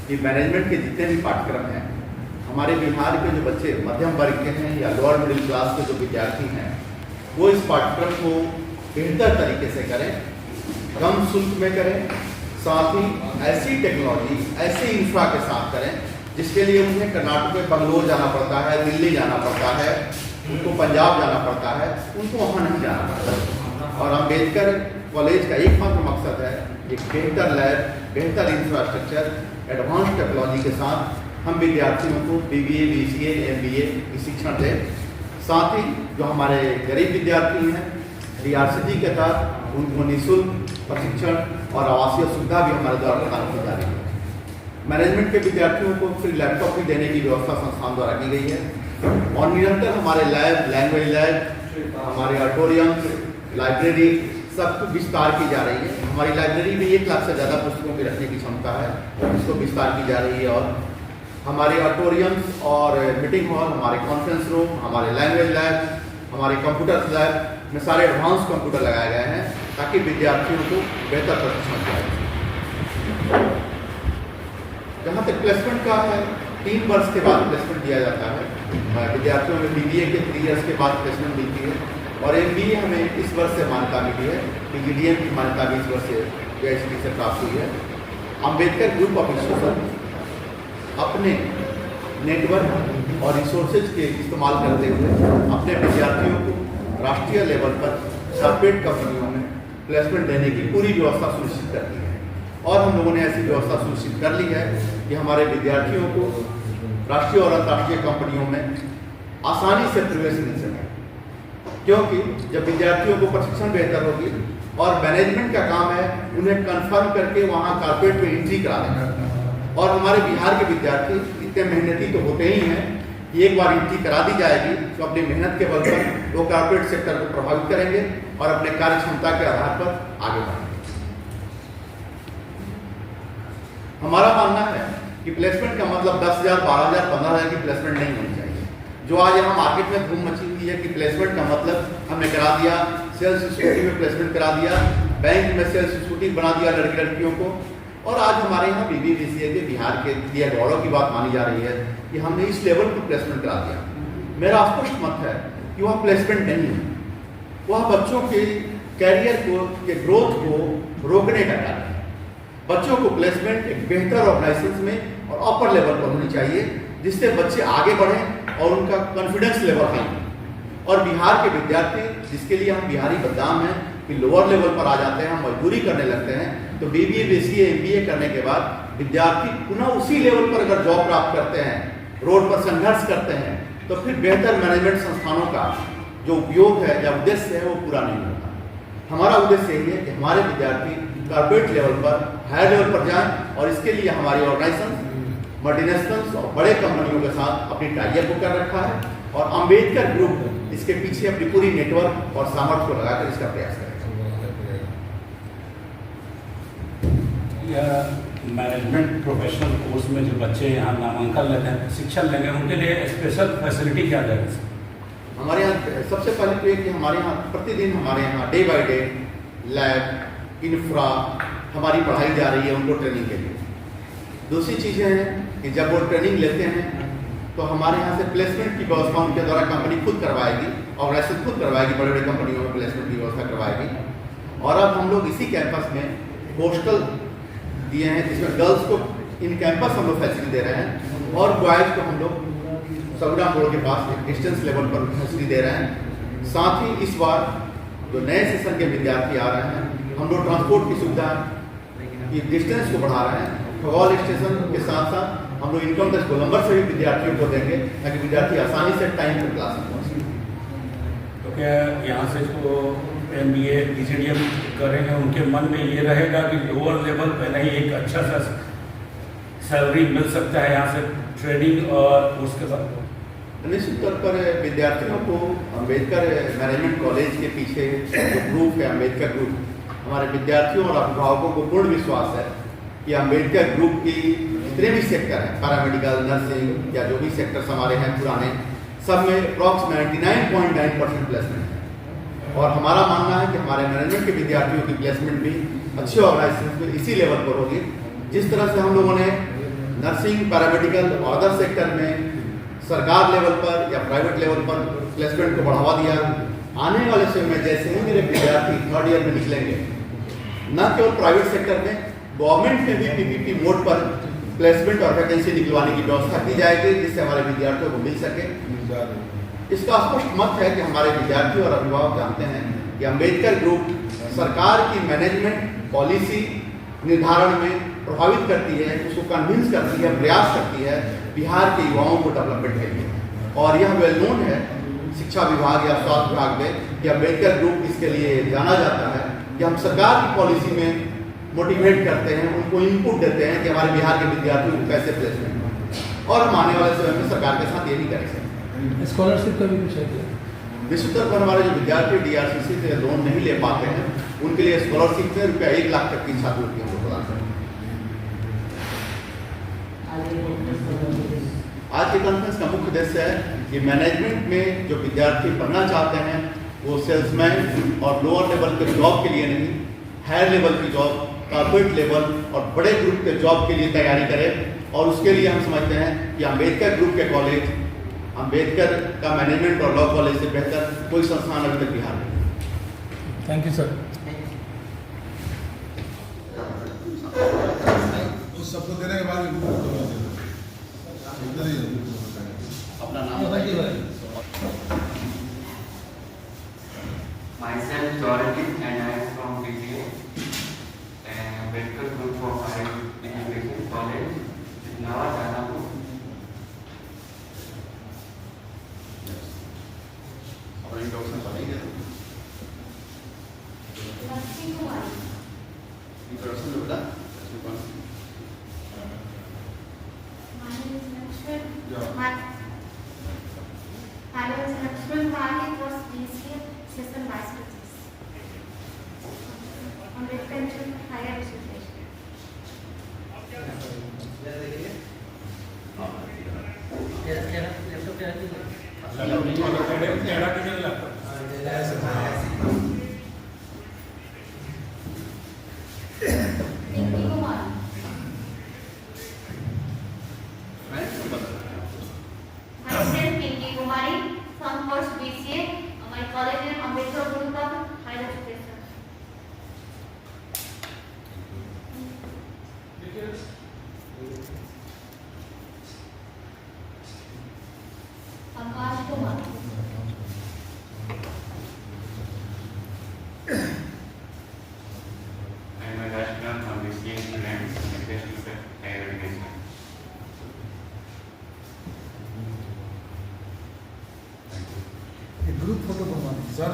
कि मैनेजमेंट के जितने भी पाठ्यक्रम हैं, हमारे बिहार के जो बच्चे मध्यम वर्ग के हैं या लोअर मिडिल क्लास के जो विद्यार्थी हैं, वो इस पाठ्यक्रम को बेहतर तरीके से करें, कम शुल्क में करें, साथ ही ऐसी टेक्नोलॉजी, ऐसे इंफ्रा के साथ करें जिसके लिए उन्हें कर्नाटक में बंगलोर जाना पड़ता है, दिल्ली जाना पड़ता है, उनको पंजाब जाना पड़ता है, उनको वहाँ नहीं जाना पड़ता। और अम्बेडकर कॉलेज का एकमात्र मकसद है एक बेहतर लैब, बेहतर इंफ्रास्ट्रक्चर, एडवांस टेक्नोलॉजी के साथ हम विद्यार्थियों को BBA, BCA, MBA की शिक्षण दें। साथ ही जो हमारे गरीब विद्यार्थी हैं, DRCT के तहत उनको निःशुल्क प्रशिक्षण और आवासीय सुविधा भी हमारे द्वारा प्रदान की जा रही है। मैनेजमेंट के विद्यार्थियों को फ्री लैपटॉप भी देने की व्यवस्था संस्थान द्वारा की गई है और निरंतर हमारे लैब, लैंग्वेज लैब, हमारे ऑडिटोरियम, लाइब्रेरी सब कुछ विस्तार की जा रही है। हमारी लाइब्रेरी में 1 लाख से ज़्यादा पुस्तकों की रखने की क्षमता है, इसको विस्तार की जा रही है। और हमारे ऑडिटोरियम्स और मीटिंग हॉल, हमारे कॉन्फ्रेंस रूम, हमारे लैंग्वेज लैब, हमारे कंप्यूटर लैब में सारे एडवांस कंप्यूटर लगाए गए हैं ताकि विद्यार्थियों को बेहतर प्रशिक्षण दिया जाए। जहाँ तक प्लेसमेंट का है, 3 वर्ष के बाद प्लेसमेंट दिया जाता है। विद्यार्थियों में BBA के 3 इयर्स के बाद प्लेसमेंट मिलती है और MBA हमें इस वर्ष से मान्यता मिली है, PGDM की मान्यता भी इस वर्ष से JICT से प्राप्त हुई है। अम्बेडकर ग्रुप ऑफ इंस्टीट्यूशन अपने नेटवर्क और रिसोर्सेज के इस्तेमाल करते हुए अपने विद्यार्थियों को राष्ट्रीय लेवल पर कॉर्पोरेट कंपनियों में प्लेसमेंट देने की पूरी व्यवस्था सुनिश्चित करती है। और हम लोगों ने ऐसी व्यवस्था सुनिश्चित कर ली है कि हमारे विद्यार्थियों को राष्ट्रीय और अंतर्राष्ट्रीय कंपनियों में आसानी से प्रवेश मिल सके, क्योंकि जब विद्यार्थियों को प्रशिक्षण बेहतर होगी और मैनेजमेंट का काम है उन्हें कंफर्म करके वहाँ कॉर्पोरेट में एंट्री करा देना। और हमारे बिहार के विद्यार्थी इतने मेहनती तो होते ही हैं कि एक बार एंट्री करा दी जाएगी तो अपनी मेहनत के बल पर वो कॉर्पोरेट सेक्टर को प्रभावित करेंगे और अपने कार्य क्षमता के आधार पर आगे बढ़ेंगे। हमारा मानना है कि प्लेसमेंट का मतलब 10,000, 12,000, 15,000 की प्लेसमेंट नहीं होनी चाहिए। जो आज यहाँ मार्केट में धूम मची हुई है कि प्लेसमेंट का मतलब हमने करा दिया, सेल्स इंस्टीट्यूट में प्लेसमेंट करा दिया, बैंक में सेल्स इंस्टीट्यूट बना दिया लड़के लड़कियों को। और आज हमारे यहाँ BBA, BCA के बिहार के लिए गौरव की बात मानी जा रही है कि हमने इस लेवल पर प्लेसमेंट करा दिया। मेरा स्पष्ट मत है कि वह प्लेसमेंट नहीं है, वह बच्चों के कैरियर को, के ग्रोथ को रोकने का कार्य है। बच्चों को प्लेसमेंट एक बेहतर ऑर्गेनाइजेशन में और अपर लेवल पर होनी चाहिए जिससे बच्चे आगे बढ़ें और उनका कॉन्फिडेंस लेवल हाई हो। और बिहार के विद्यार्थी, जिसके लिए हम बिहारी बदनाम हैं कि लोअर लेवल पर आ जाते हैं, हम मजदूरी करने लगते हैं, तो BBA, BCA, MBA करने के बाद विद्यार्थी पुनः उसी लेवल पर अगर जॉब प्राप्त करते हैं, रोड पर संघर्ष करते हैं, तो फिर बेहतर मैनेजमेंट संस्थानों का जो उपयोग है या उद्देश्य है वो पूरा नहीं होता। हमारा उद्देश्य यही है कि हमारे विद्यार्थी कॉर्पोरेट लेवल पर, हायर लेवल पर जाएं और इसके लिए हमारी ऑर्गेनाइजेशन मल्टीनेशनल्स और बड़े कंपनियों के साथ अपनी टाइअप को कर रखा है और अम्बेडकर ग्रुप इसके पीछे अपनी पूरी नेटवर्क और सामर्थ्य को लगाकर इसका प्रयास करेगा। मैनेजमेंट प्रोफेशनल कोर्स में जो बच्चे यहाँ नामांकन लेते हैं, शिक्षण लेंगे, उनके लिए स्पेशल फैसिलिटी क्या है? हमारे यहाँ सबसे पहले तो ये कि हमारे यहाँ प्रतिदिन हमारे यहाँ day by day lab, infra हमारी पढ़ाई जा रही है उनको ट्रेनिंग के लिए। दूसरी चीज़ें हैं कि जब वो ट्रेनिंग लेते हैं तो हमारे यहाँ से प्लेसमेंट की व्यवस्था उनके द्वारा कंपनी खुद करवाएगी, ऑर्गेनाइजेशन खुद करवाएगी, बड़े बड़े कंपनियों में प्लेसमेंट की व्यवस्था करवाएगी। और अब हम लोग इसी कैंपस में हॉस्टल दिए हैं जिसमें गर्ल्स को इन कैंपस हम लोग फैसिलिटी दे रहे हैं और बॉयज़ को हम लोग सगुड़ा मोड़ के पास एक डिस्टेंस लेवल पर फैसिलिटी दे रहे हैं। साथ ही इस बार जो नए सेशन के विद्यार्थी आ रहे हैं, हम लोग ट्रांसपोर्ट की सुविधा की डिस्टेंस को बढ़ा रहे हैं। खगौल स्टेशन के साथ साथ हम लोग इनकम टैक्स गोलंबर से भी विद्यार्थियों को देंगे ताकि विद्यार्थी आसानी से टाइम पर क्लास में पहुँच सकें। तो क्या यहाँ से जो MBA, PGDM करेंगे उनके मन में ये रहेगा कि लोअर लेवल पे नहीं एक अच्छा सा सैलरी मिल सकता है यहाँ से ट्रेनिंग और उसके बाद? निश्चित तौर पर विद्यार्थियों को अम्बेडकर मैनेजमेंट कॉलेज के पीछे जो ग्रुप है अम्बेडकर ग्रुप, हमारे विद्यार्थियों और अभिभावकों को पूर्ण विश्वास है कि अम्बेडकर ग्रुप की जितने भी सेक्टर हैं, पैरामेडिकल, नर्सिंग या जो भी सेक्टर्स हमारे हैं पुराने, सब में अप्रॉक्स 99.9% प्लेसमेंट है। और हमारा मानना है कि हमारे मैनेजमेंट के विद्यार्थियों की प्लेसमेंट भी अच्छे ऑर्गेनाइजेशन में इसी लेवल पर होगी जिस तरह से हम लोगों ने नर्सिंग, पैरामेडिकल और अदर सेक्टर में सरकार लेवल पर या प्राइवेट लेवल पर प्लेसमेंट को बढ़ावा दिया। आने वाले समय में जैसे ही मेरे विद्यार्थी थर्ड ईयर में निकलेंगे, न केवल प्राइवेट सेक्टर में, गवर्नमेंट में भी पीपीपी मोड पर प्लेसमेंट और वैकेंसी निकलवाने की व्यवस्था की जाएगी, जिससे हमारे विद्यार्थियों को मिल सके। इसका स्पष्ट मत है कि हमारे विद्यार्थी और अभिभावक जानते हैं कि अम्बेडकर ग्रुप सरकार की मैनेजमेंट पॉलिसी निर्धारण में प्रभावित करती है, उसको कन्विंस करती है, प्रयास करती है बिहार के युवाओं को डेवलपमेंट के लिए। और यह वेल नोन है शिक्षा विभाग या स्वास्थ्य विभाग में कि अम्बेडकर ग्रुप इसके लिए जाना जाता है कि हम सरकार की पॉलिसी में मोटिवेट करते हैं, उनको इनपुट देते हैं कि हमारे बिहार के विद्यार्थियों को कैसे प्लेसमेंट हो। और हम आने वाले समय में सरकार के साथ ये भी करेंगे। स्कॉलरशिप का भी कुछ है? विशेष तौर पर हमारे जो विद्यार्थी डीआरसीसी से लोन नहीं ले पाते हैं, उनके लिए स्कॉलरशिप में रुपया 1 लाख तक की छात्रवृत्ति हमको प्रदान करें। आज के कॉन्फ्रेंस का मुख्य उद्देश्य है कि मैनेजमेंट में जो विद्यार्थी पढ़ना चाहते हैं वो सेल्समैन और लोअर लेवल के जॉब के लिए नहीं, हायर लेवल की जॉब, कॉर्पोरेट लेवल और बड़े ग्रुप के जॉब के लिए तैयारी करें। और उसके लिए हम समझते हैं कि अम्बेडकर ग्रुप के कॉलेज, अम्बेडकर का मैनेजमेंट और लॉ कॉलेज से बेहतर कोई संस्थान अभी तक बिहार में नहीं। Thank you sir. उस सबको देने के बाद अपना नाम बताइए। Myself Dorothy and I am from BCA and Ambedkar Group of Higher Education College, Nava Janapur. अपना इंट्रोडक्शन बताइए। इंट्रोडक्शन दो बेटा। My name is Lakshman. My name is Lakshman Mali, was BCA Assistant Vice Principal on Residential Higher Education. Pinky Kumar. Myself Pinky Kumari from course BCA. My college is Ambedkar Group of Higher Education. Akash Kumar. I am a Rashmi from BCA student, Education Higher Education. Group photo बनवाना sir.